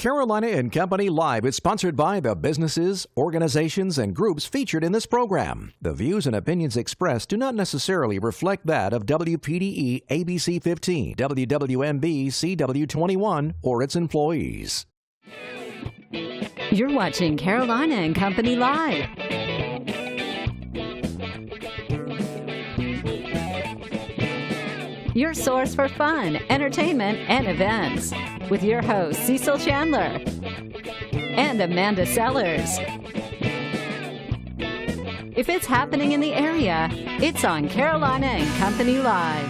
Carolina and Company Live is sponsored by the businesses, organizations, and groups featured in this program. The views and opinions expressed do not necessarily reflect that of WPDE ABC 15, WWMB CW21, or its employees. You're watching Carolina and Company Live. Your source for fun, entertainment, and events. With your hosts, Cecil Chandler and Amanda Sellers. If it's happening in the area, it's on Carolina and Company Live.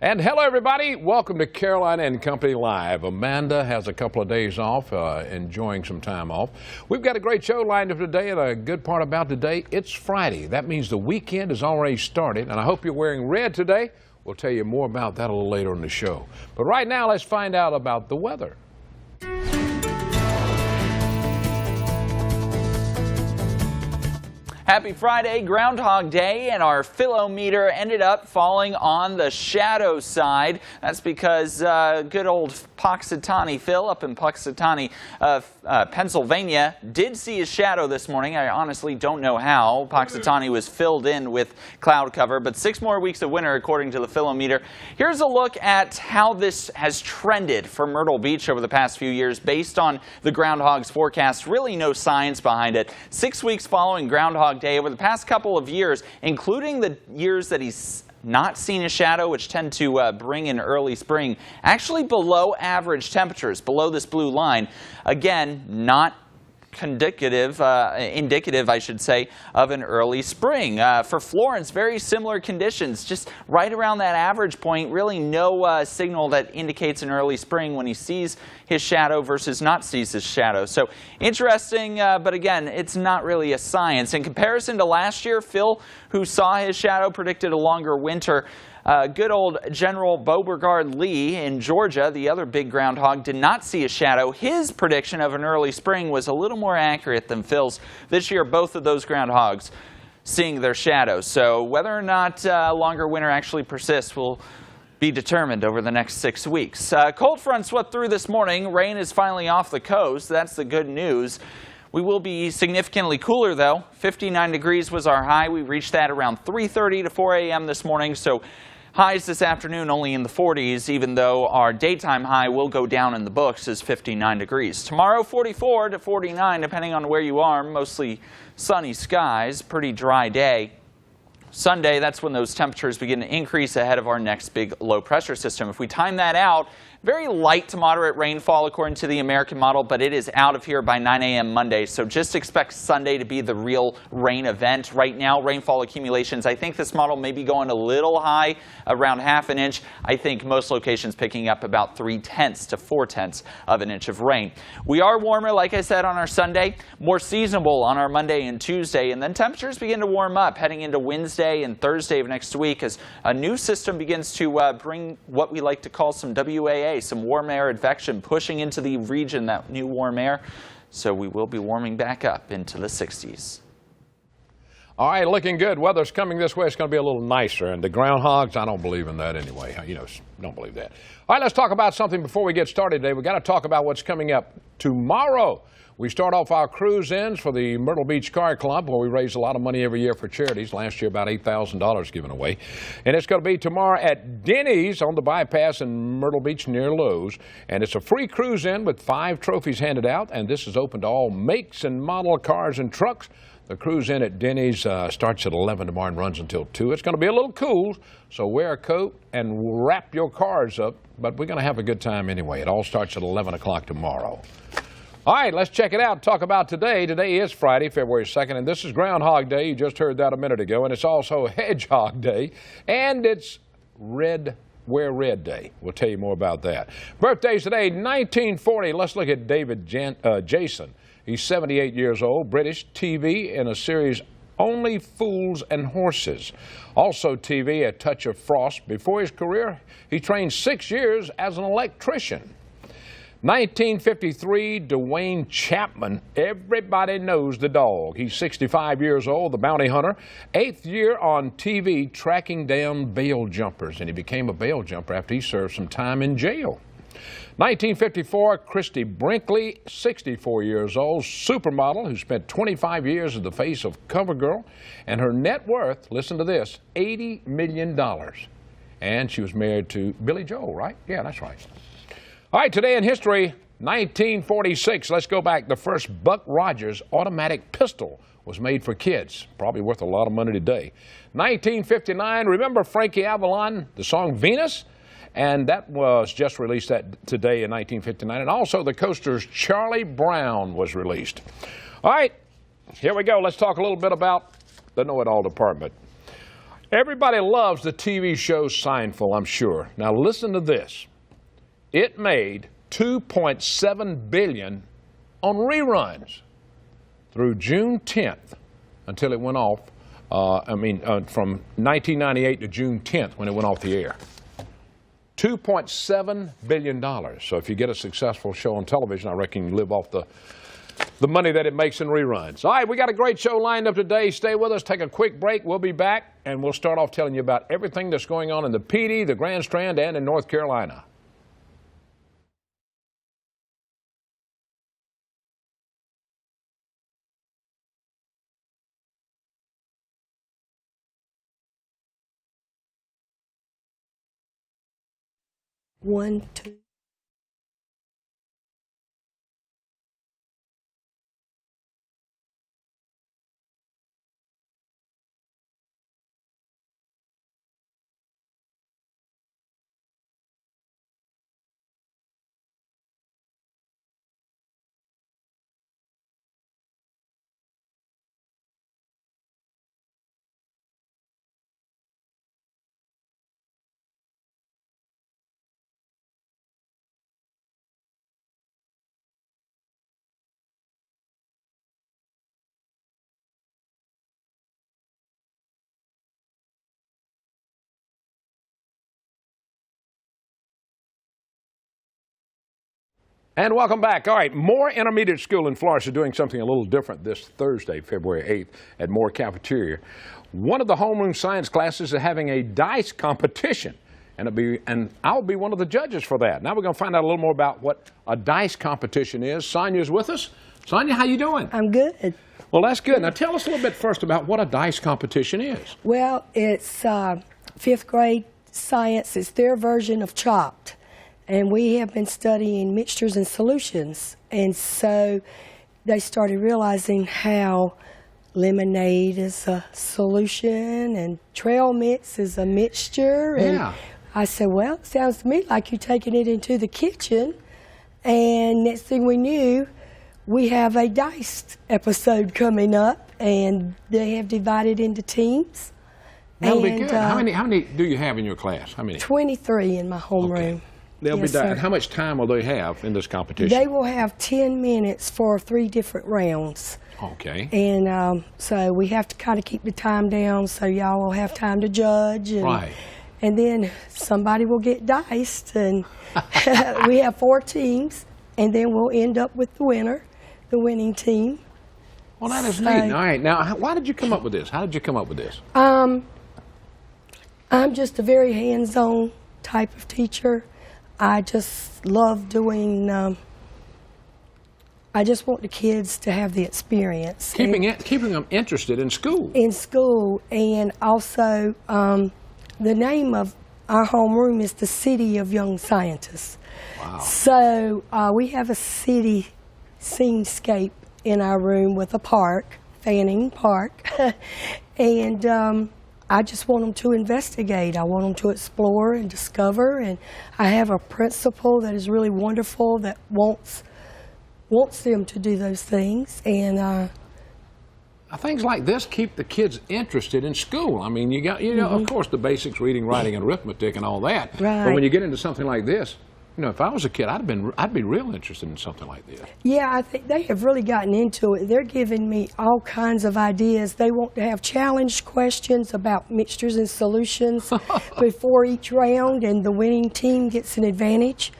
And hello, everybody. Welcome to Carolina and Company Live. Amanda has a couple of days off, enjoying some time off. We've got a great show lined up today, and a good part about today, it's Friday. That means the weekend has already started, and I hope you're wearing red today. We'll tell you more about that a little later in the show. But right now, let's find out about the weather. Happy Friday, Groundhog Day, and our philometer ended up falling on the shadow side. That's because good old Puxatawny Phil up in Puxatawny, Pennsylvania, did see his shadow this morning. I honestly don't know how. Puxatawny was filled in with cloud cover, but 6 more weeks of winter according to the philometer. Here's a look at how this has trended for Myrtle Beach over the past few years based on the Groundhog's forecast. Really no science behind it. 6 weeks following Groundhog Day over the past couple of years, including the years that he's not seen a shadow, which tend to bring in early spring, actually below average temperatures, below this blue line. Again, not indicative, I should say, of an early spring. For Florence, very similar conditions, just right around that average point. Really no signal that indicates an early spring when he sees his shadow versus not sees his shadow. So interesting, but again, it's not really a science. In comparison to last year, Phil, who saw his shadow, predicted a longer winter. Good old General Beauregard Lee in Georgia, the other big groundhog, did not see a shadow. His prediction of an early spring was a little more accurate than Phil's. This year, both of those groundhogs seeing their shadows. So whether or not a longer winter actually persists will be determined over the next 6 weeks. Cold front swept through this morning. Rain is finally off the coast. That's the good news. We will be significantly cooler, though. 59 degrees was our high. We reached that around 3:30 to 4 a.m. this morning. So highs this afternoon only in the 40s, even though our daytime high will go down in the books as 59 degrees. Tomorrow, 44 to 49, depending on where you are. Mostly sunny skies, pretty dry day. Sunday, that's when those temperatures begin to increase ahead of our next big low pressure system. If we time that out, very light to moderate rainfall according to the American model, but it is out of here by 9 a.m. Monday. So just expect Sunday to be the real rain event. Right now, rainfall accumulations, I think this model may be going a little high, around ½ an inch. I think most locations picking up about 3/10 to 4/10 of an inch of rain. We are warmer, like I said, on our Sunday, more seasonable on our Monday and Tuesday, and then temperatures begin to warm up heading into Wednesday and Thursday of next week as a new system begins to bring what we like to call some WAA, some warm air advection pushing into the region, that new warm air. So we will be warming back up into the 60s. All right, looking good. Weather's coming this way. It's going to be a little nicer. And the groundhogs, I don't believe in that anyway. You know, don't believe that. All right, let's talk about something before we get started today. We've got to talk about what's coming up tomorrow. We start off our cruise-ins for the Myrtle Beach Car Club, where we raise a lot of money every year for charities. Last year, about $8,000 given away. And it's going to be tomorrow at Denny's on the bypass in Myrtle Beach near Lowe's. And it's a free cruise-in with 5 trophies handed out. And this is open to all makes and model cars and trucks. The cruise-in at Denny's starts at 11 tomorrow and runs until 2. It's going to be a little cool, so wear a coat and wrap your cars up. But we're going to have a good time anyway. It all starts at 11 o'clock tomorrow. All right, let's check it out and talk about today. Today is Friday, February 2nd, and this is Groundhog Day. You just heard that a minute ago, and it's also Hedgehog Day, and it's Wear Red Day. We'll tell you more about that. Birthdays today, 1940. Let's look at David Jason. He's 78 years old, British, TV in a series Only Fools and Horses. Also TV, A Touch of Frost. Before his career, he trained 6 years as an electrician. 1953, Dwayne Chapman. Everybody knows the dog. He's 65 years old, the bounty hunter. 8th year on TV tracking down bail jumpers, and he became a bail jumper after he served some time in jail. 1954, Christy Brinkley, 64 years old, supermodel who spent 25 years as the face of CoverGirl, and her net worth, listen to this, $80 million. And she was married to Billy Joel, right? Yeah, that's right. All right, today in history, 1946. Let's go back. The first Buck Rogers automatic pistol was made for kids. Probably worth a lot of money today. 1959, remember Frankie Avalon, the song Venus? And that was just released today in 1959. And also the Coasters' Charlie Brown was released. All right, here we go. Let's talk a little bit about the Know-It-All department. Everybody loves the TV show Seinfeld, I'm sure. Now listen to this. It made $2.7 billion on reruns through June 10th until it went off. From 1998 to June 10th when it went off the air. $2.7 billion. So if you get a successful show on television, I reckon you live off the money that it makes in reruns. All right, we got a great show lined up today. Stay with us. Take a quick break. We'll be back, and we'll start off telling you about everything that's going on in the PD, the Grand Strand, and in North Carolina. One, two. And welcome back. All right, Moore Intermediate School in Florence is doing something a little different this Thursday, February 8th, at Moore Cafeteria. One of the homeroom science classes is having a dice competition, and I'll be one of the judges for that. Now we're going to find out a little more about what a dice competition is. Sonia's with us. Sonia, how you doing? I'm good. Well, that's good. Now tell us a little bit first about what a dice competition is. Well, it's fifth grade science. It's their version of Chopped. And we have been studying mixtures and solutions. And so they started realizing how lemonade is a solution and trail mix is a mixture. And yeah. I said, well, it sounds to me like you're taking it into the kitchen. And next thing we knew, we have a diced episode coming up, and they have divided into teams. That'll be good. How many do you have in your class? How many? 23 in my homeroom. Okay. They'll be done. How much time will they have in this competition? They will have 10 minutes for 3 different rounds. Okay. And so we have to kind of keep the time down so y'all will have time to judge. And, right. And then somebody will get diced, and we have 4 teams, and then we'll end up with the winner, the winning team. Well, that is neat. All right. Now, why did you come up with this? How did you come up with this? I'm just a very hands-on type of teacher. I just love doing, I just want the kids to have the experience. Keeping them interested in school. In school, and also the name of our homeroom is the City of Young Scientists. Wow. So we have a city scenescape in our room with a park, Fanning Park, and I just want them to investigate. I want them to explore and discover, and I have a principal that is really wonderful that wants them to do those things. And things like this keep the kids interested in school. I mean, you got, of course, the basics, reading, writing, and arithmetic, and all that. Right. But when you get into something like this, if I was a kid, I'd be real interested in something like this. Yeah, I think they have really gotten into it. They're giving me all kinds of ideas. They want to have challenge questions about mixtures and solutions before each round, and the winning team gets an advantage.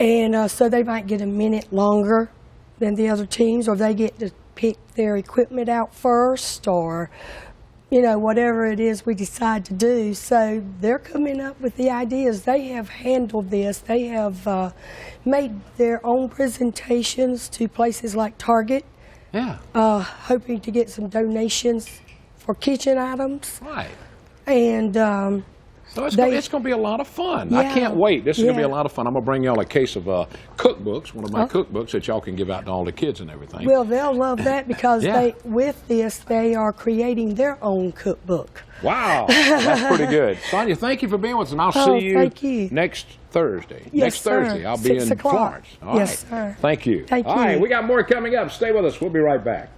And so they might get a minute longer than the other teams, or they get to pick their equipment out first, or you know, whatever it is we decide to do. So they're coming up with the ideas. They have handled this. They have made their own presentations to places like Target. Yeah. Hoping to get some donations for kitchen items. Right. And so it's going to be a lot of fun. Yeah, I can't wait. This is going to be a yeah. lot of fun. I'm going to bring y'all a case of cookbooks, one of my cookbooks that y'all can give out to all the kids and everything. well, they'll love that because Yeah. with this, they are creating their own cookbook. Wow, that's pretty good. Sonia, thank you for being with us, and I'll see you, thank you next Thursday. Yes, next Thursday, sir. I'll be 6 in o'clock. Florence. All Yes, right. sir. Thank you. Thank All you. right, we got more coming up. Stay with us. We'll be right back.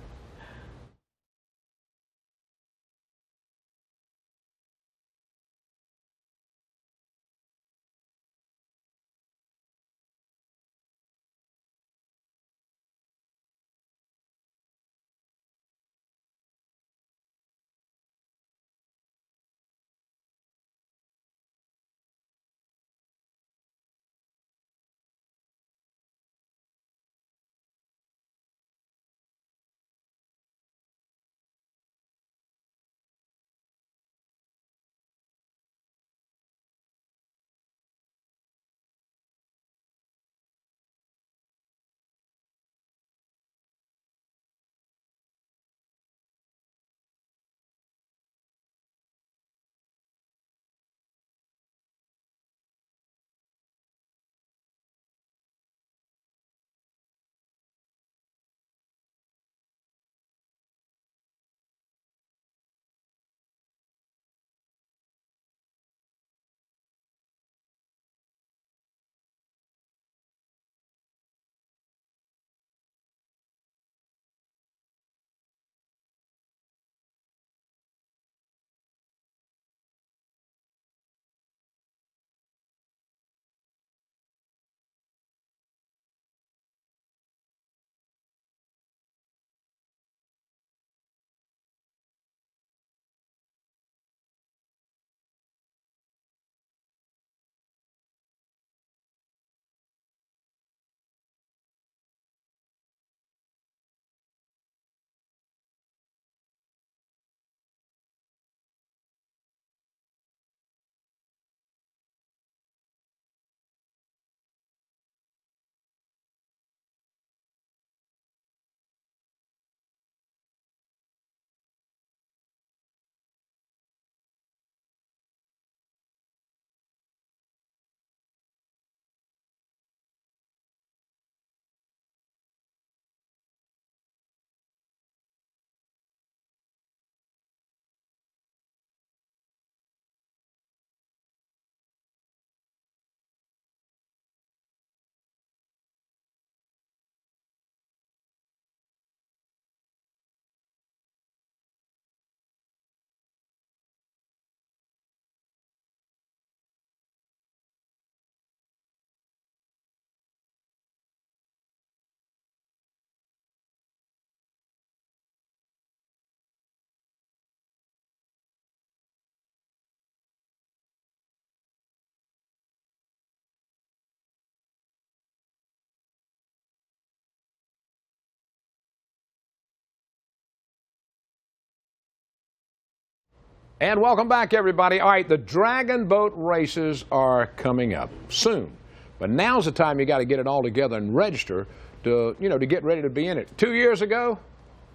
And welcome back, everybody. All right, the Dragon Boat races are coming up soon. But now's the time you got to get it all together and register to, to get ready to be in it. 2 years ago,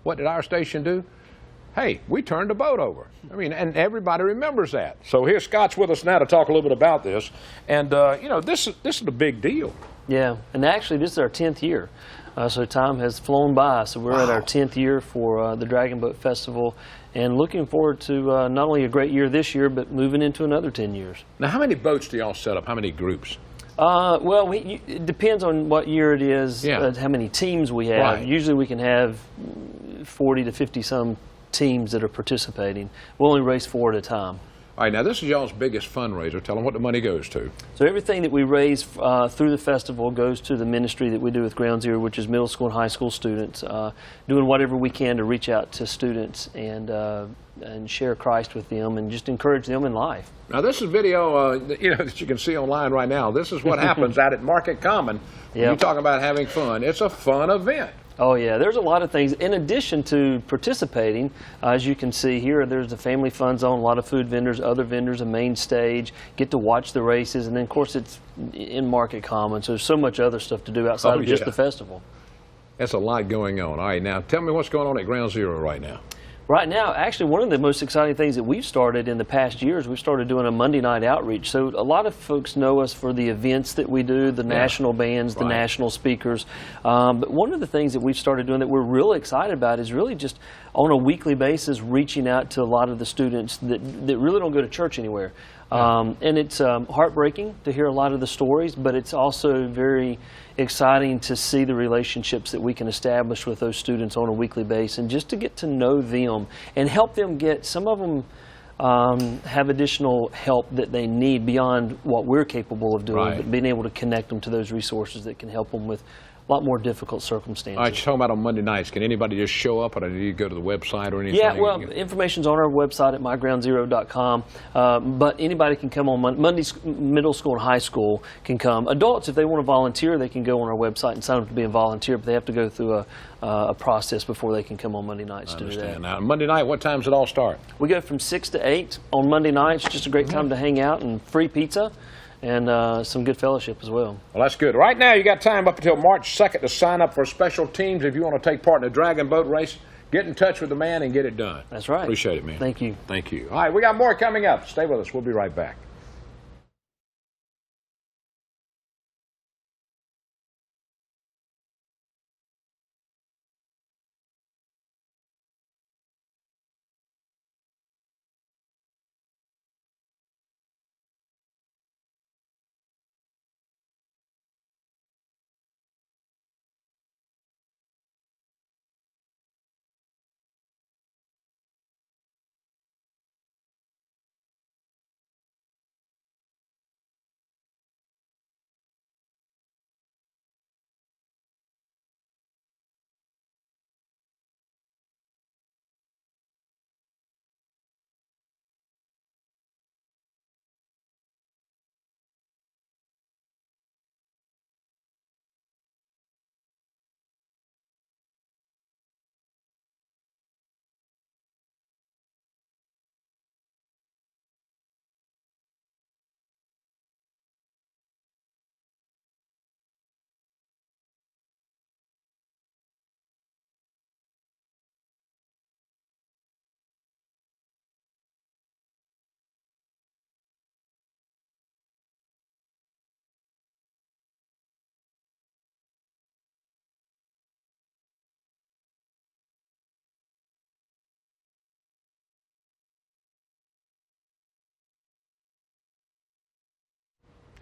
what did our station do? Hey, we turned the boat over. I mean, and everybody remembers that. So here Scott's with us now to talk a little bit about this. And, this is a big deal. Yeah, and actually this is our 10th year. So time has flown by. So we're at our 10th year for the Dragon Boat Festival, and looking forward to not only a great year this year, but moving into another 10 years. Now, how many boats do y'all set up? How many groups? Well, it depends on what year it is, how many teams we have. Right. Usually we can have 40 to 50 some teams that are participating. We'll only race 4 at a time. All right, now this is y'all's biggest fundraiser. Tell them what the money goes to. So everything that we raise through the festival goes to the ministry that we do with Ground Zero, which is middle school and high school students, doing whatever we can to reach out to students and share Christ with them and just encourage them in life. Now this is video that you can see online right now. This is what happens out at Market Common. Yep. You talk about having fun. It's a fun event. Oh yeah, there's a lot of things. In addition to participating, as you can see here, there's the family fun zone, a lot of food vendors, other vendors, a main stage, get to watch the races, and then of course it's in Market Commons, so there's so much other stuff to do outside of just the festival. That's a lot going on. All right, now tell me what's going on at Ground Zero right now. Right now, actually, one of the most exciting things that we've started in the past years, we've started doing a Monday night outreach. So a lot of folks know us for the events that we do, the national bands, the national speakers. But one of the things that we've started doing that we're really excited about is really just on a weekly basis reaching out to a lot of the students that really don't go to church anywhere. And it's heartbreaking to hear a lot of the stories, but it's also very exciting to see the relationships that we can establish with those students on a weekly basis, and just to get to know them and help them get, some of them have additional help that they need beyond what we're capable of doing, but being able to connect them to those resources that can help them with a lot more difficult circumstances. All right, you're talking about on Monday nights. Can anybody just show up, or do you go to the website or anything? Yeah, well, information's on our website at mygroundzero.com. But anybody can come on Mondays. Middle school and high school can come. Adults, if they want to volunteer, they can go on our website and sign up to be a volunteer, but they have to go through a process before they can come on Monday nights to do that. Now, Monday night, what time does it all start? We go from 6 to 8 on Monday nights. Just a great time to hang out, and free pizza. And some good fellowship as well. Well, that's good. Right now, you got time up until March 2nd to sign up for special teams. If you want to take part in the Dragon Boat Race, get in touch with the man and get it done. That's right. Appreciate it, man. Thank you. Thank you. All right, we got more coming up. Stay with us. We'll be right back.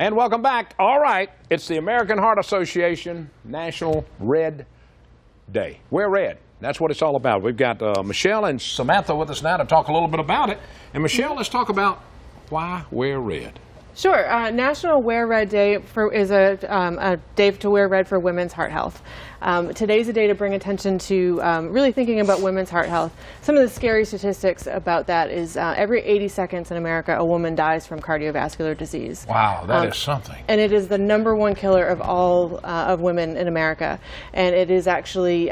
And welcome back. All right, it's the American Heart Association National Red Day. Wear red. That's what it's all about. We've got Michelle and Samantha with us now to talk a little bit about it. And Michelle, let's talk about why wear red. Sure. National Wear Red Day is a day to wear red for women's heart health. Today's a day to bring attention to really thinking about women's heart health. Some of the scary statistics about that is every 80 seconds in America, a woman dies from cardiovascular disease. Wow, that is something. And it is the #1 killer of all of women in America. And it is actually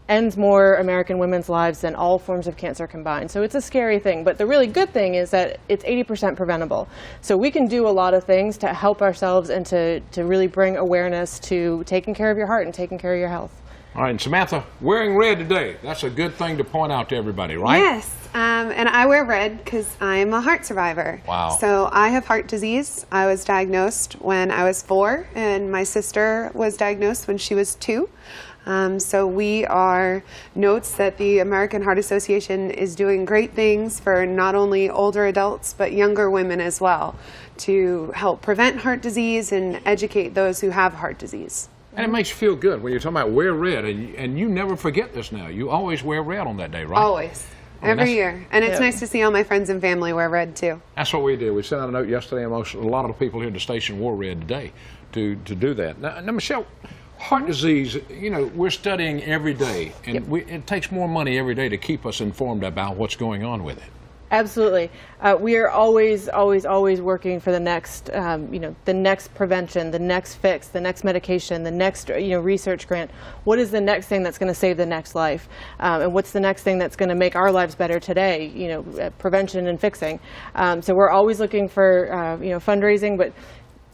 ends more American women's lives than all forms of cancer combined. So it's a scary thing. But the really good thing is that it's 80% preventable. So we can do a lot of things to help ourselves and to really bring awareness to taking care of your heart and taking care of your health. All right, and Samantha, wearing red today, that's a good thing to point out to everybody, right? Yes, and I wear red because I'm a heart survivor. Wow. So I have heart disease. I was diagnosed when I was 4, and my sister was diagnosed when she was 2. So we are notes that the American Heart Association is doing great things for not only older adults but younger women as well, to help prevent heart disease and educate those who have heart disease. And it makes you feel good when you're talking about wear red, and you never forget this now. You always wear red on that day, right? Always. Every year. And it's nice to see all my friends and family wear red too. That's what we did. We sent out a note yesterday, and a lot of the people here at the station wore red today to do that. Now Michelle, heart disease, you know, we're studying every day, and it takes more money every day to keep us informed about what's going on with it. Absolutely. We are always working for the next, the next prevention, the next fix, the next medication, the next, research grant. What is the next thing that's going to save the next life? And what's the next thing that's going to make our lives better today? Prevention and fixing. So we're always looking for, fundraising, but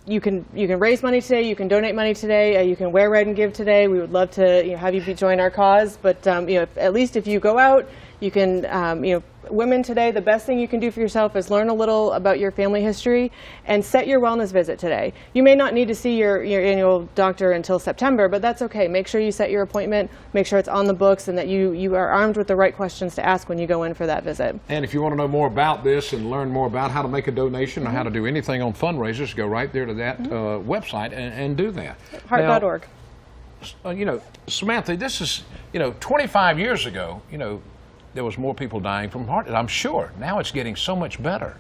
you can raise money today, you can donate money today, you can wear red and give today. We would love to have you join our cause, but at least if you go out, you can, women today, the best thing you can do for yourself is learn a little about your family history and set your wellness visit today. You may not need to see your annual doctor until September, but that's okay. Make sure you set your appointment, make sure it's on the books, and that you are armed with the right questions to ask when you go in for that visit. And if you want to know more about this and learn more about how to make a donation or how to do anything on fundraisers, go right there to that website and do that. Heart.org. Samantha, this is, 25 years ago, there was more people dying from heart disease, I'm sure. Now it's getting so much better.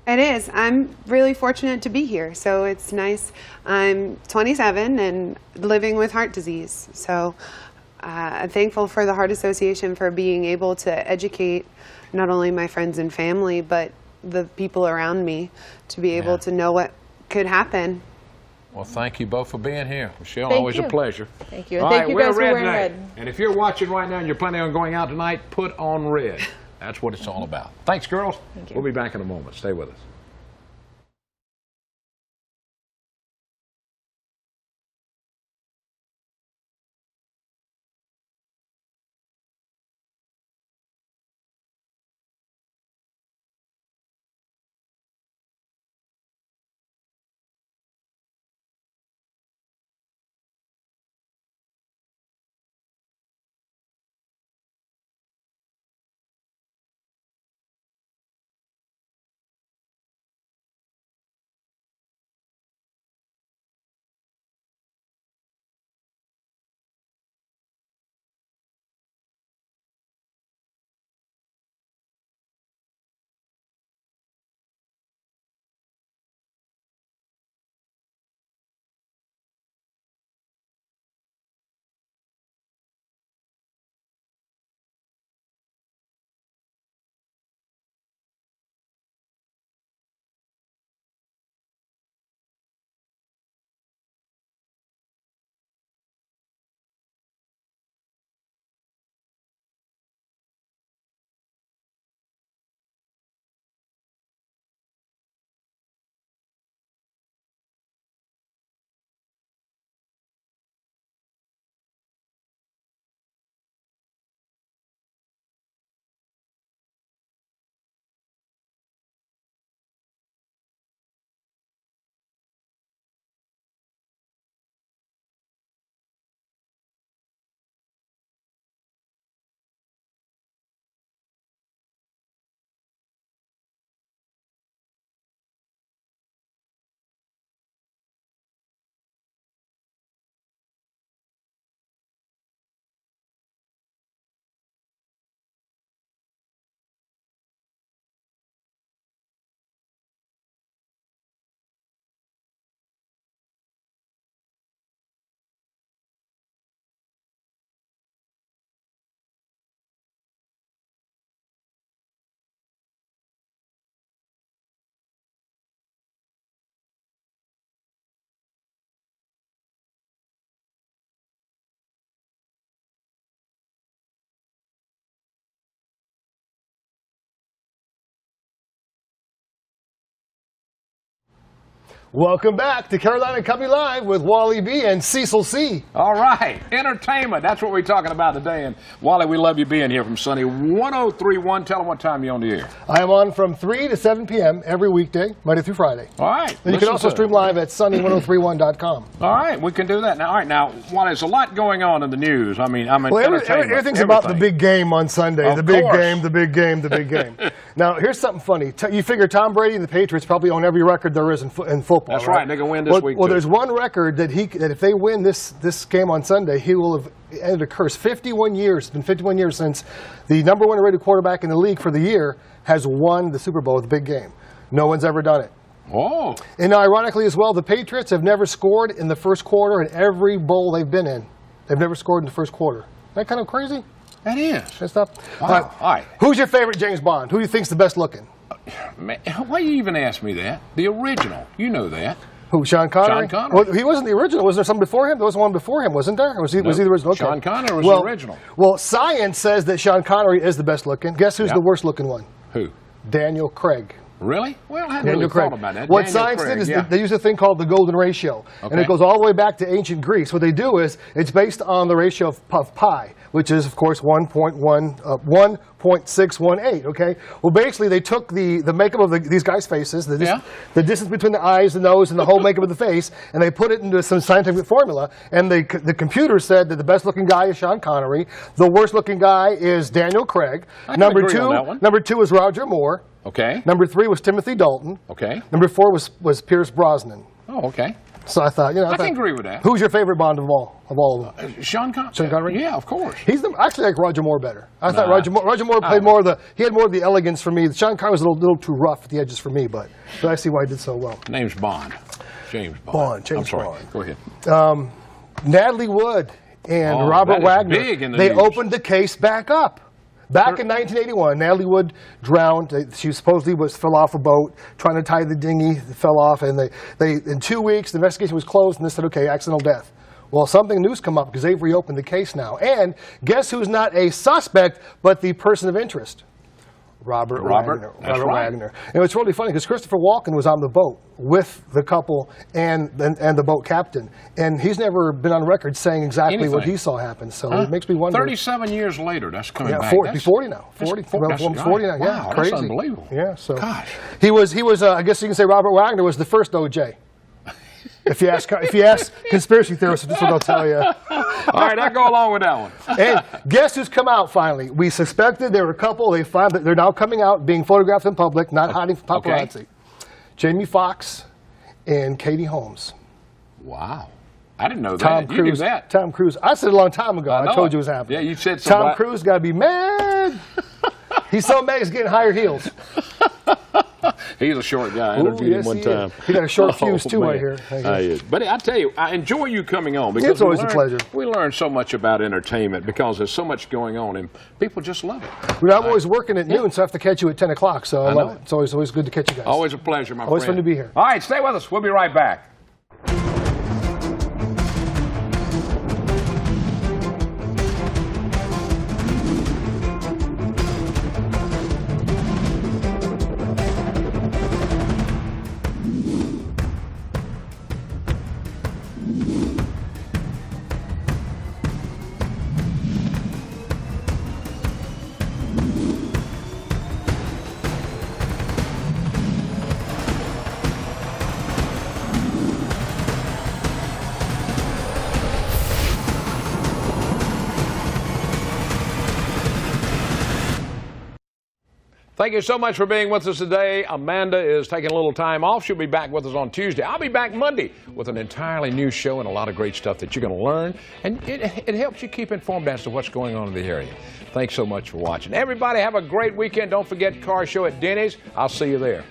It is. I'm really fortunate to be here, so it's nice. I'm 27 and living with heart disease, so I'm thankful for the Heart Association for being able to educate not only my friends and family, but the people around me to be able to know what could happen. Well, thank you both for being here. Michelle, Thank always you. a pleasure. Thank you. All Thank right, you wear guys for red wearing tonight. red. And if you're watching right now and you're planning on going out tonight, put on red. That's what it's all about. Thanks, girls. Thank you. We'll be back in a moment. Stay with us. Welcome back to Carolina Cubby Live with Wally B and Cecil C. All right, entertainment. That's what we're talking about today. And Wally, we love you being here from Sunny 1031. Tell them what time you're on the air. I am on from 3 to 7 p.m. every weekday, Monday through Friday. All right. And you can also stream live at sunny1031.com. All right, we can do that. Now, all right, now, Wally, there's a lot going on in the news. I mean, entertainment. Everything's about the big game on Sunday. Of the big course. game, the big game, the big game. Now, here's something funny. You figure Tom Brady and the Patriots probably own every record there is in football. That's right. They can win this week, Well, too. there's one record that if they win this game on Sunday, he will have ended a curse. 51 years. It's been 51 years since the number one rated quarterback in the league for the year has won the Super Bowl with the big game. No one's ever done it. Oh. And ironically as well, the Patriots have never scored in the first quarter in every bowl they've been in. They've never scored in the first quarter. Isn't that kind of crazy? That is. Good stuff. Wow. All right. Who's your favorite James Bond? Who do you think's the best looking? Man, why you even ask me that? The original. You know that. Who, Sean Connery? Sean Connery. Well, he wasn't the original. Was there someone before him? There was one before him, wasn't there? Or was he the original? Okay. Sean Connery was the original. Well, science says that Sean Connery is the best looking. Guess who's the worst looking one? Who? Daniel Craig. Really? Well, I hadn't Daniel really Craig. thought about that. What Daniel science Craig, did is they use a thing called the golden ratio. And Okay. it goes all the way back to ancient Greece. What they do is it's based on the ratio of pi, which is, of course, 1.618, okay? Well, basically, they took the makeup of these guys' faces, the distance between the eyes, the nose, and the whole makeup of the face, and they put it into some scientific formula, and the computer said that the best-looking guy is Sean Connery, the worst-looking guy is Daniel Craig. Number two is Roger Moore. Okay. Number 3 was Timothy Dalton. Okay. Number 4 was Pierce Brosnan. Oh, okay. So I thought, I can agree with that. Who's your favorite Bond of all of them? Sean Connery. Sean Connery? Yeah, of course. Actually like Roger Moore better. I thought Roger Moore played more of the, he had more of the elegance for me. Sean Connery was a little too rough at the edges for me, but I see why he did so well. Name's Bond. James Bond. James Bond. Bond. Go ahead. Natalie Wood and Robert Wagner, they opened the case back up. Back in 1981, Natalie Wood drowned. She supposedly fell off a boat, trying to tie the dinghy, fell off, and they in 2 weeks, the investigation was closed, and they said, okay, accidental death. Well, something new's come up because they've reopened the case now. And guess who's not a suspect, but the person of interest? Robert Wagner. Wagner. And it's really funny because Christopher Walken was on the boat with the couple and the boat captain, and he's never been on record saying exactly what he saw happen. So it makes me wonder. 37 years later, that's coming back. 40 now. 40 now. Wow, Yeah, crazy. That's unbelievable. Yeah. So gosh, he was. I guess you can say Robert Wagner was the first OJ. If you ask conspiracy theorists, that's what they'll tell you. All right, I go along with that one. And guess who's come out finally? We suspected they were a couple. They find that they're now coming out, being photographed in public, not hiding from paparazzi. Okay. Jamie Foxx and Katie Holmes. Wow. I didn't know that. Tom Cruise. You knew that. Tom Cruise. I said it a long time ago. I told you it was happening. Yeah, you said so. Tom Cruise got to be mad. He's so mad he's getting higher heels. He's a short guy. I interviewed him one time. He got a short fuse too, I hear. But I tell you, I enjoy you coming on because it's always a pleasure. We learn so much about entertainment because there's so much going on and people just love it. I'm always working at noon, so I have to catch you at 10 o'clock. So I love it. It's always good to catch you guys. Always a pleasure, my friend. Always fun to be here. All right, stay with us. We'll be right back. Thank you so much for being with us today. Amanda is taking a little time off. She'll be back with us on Tuesday. I'll be back Monday with an entirely new show and a lot of great stuff that you're going to learn. And it helps you keep informed as to what's going on in the area. Thanks so much for watching. Everybody have a great weekend. Don't forget Car Show at Denny's. I'll see you there.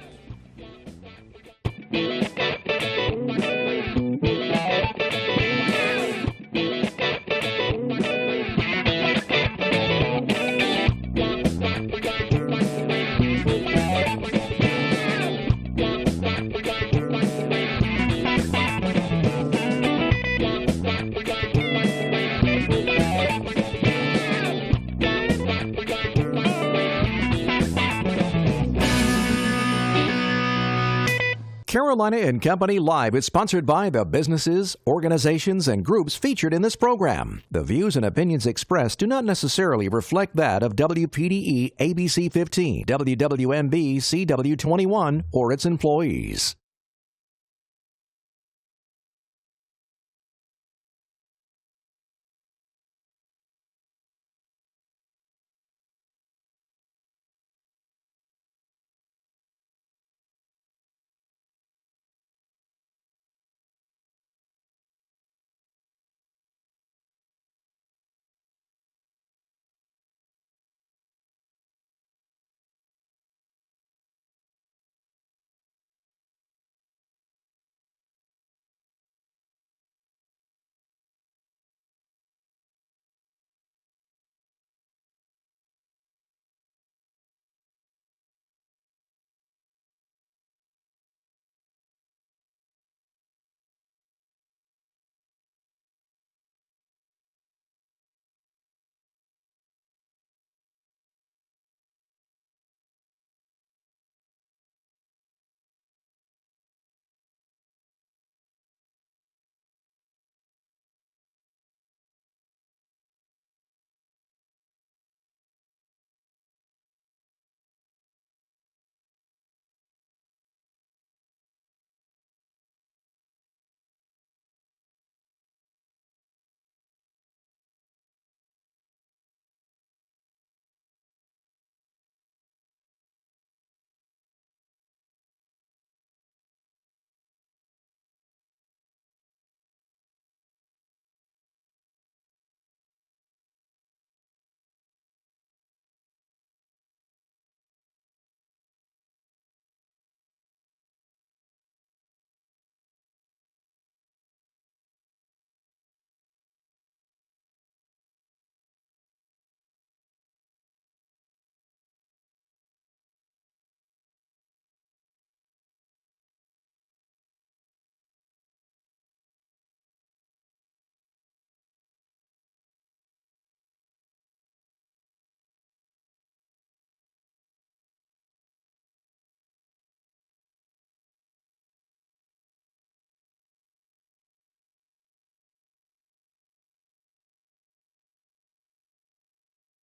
Carolina and Company Live is sponsored by the businesses, organizations, and groups featured in this program. The views and opinions expressed do not necessarily reflect that of WPDE ABC 15, WWMB CW 21, or its employees.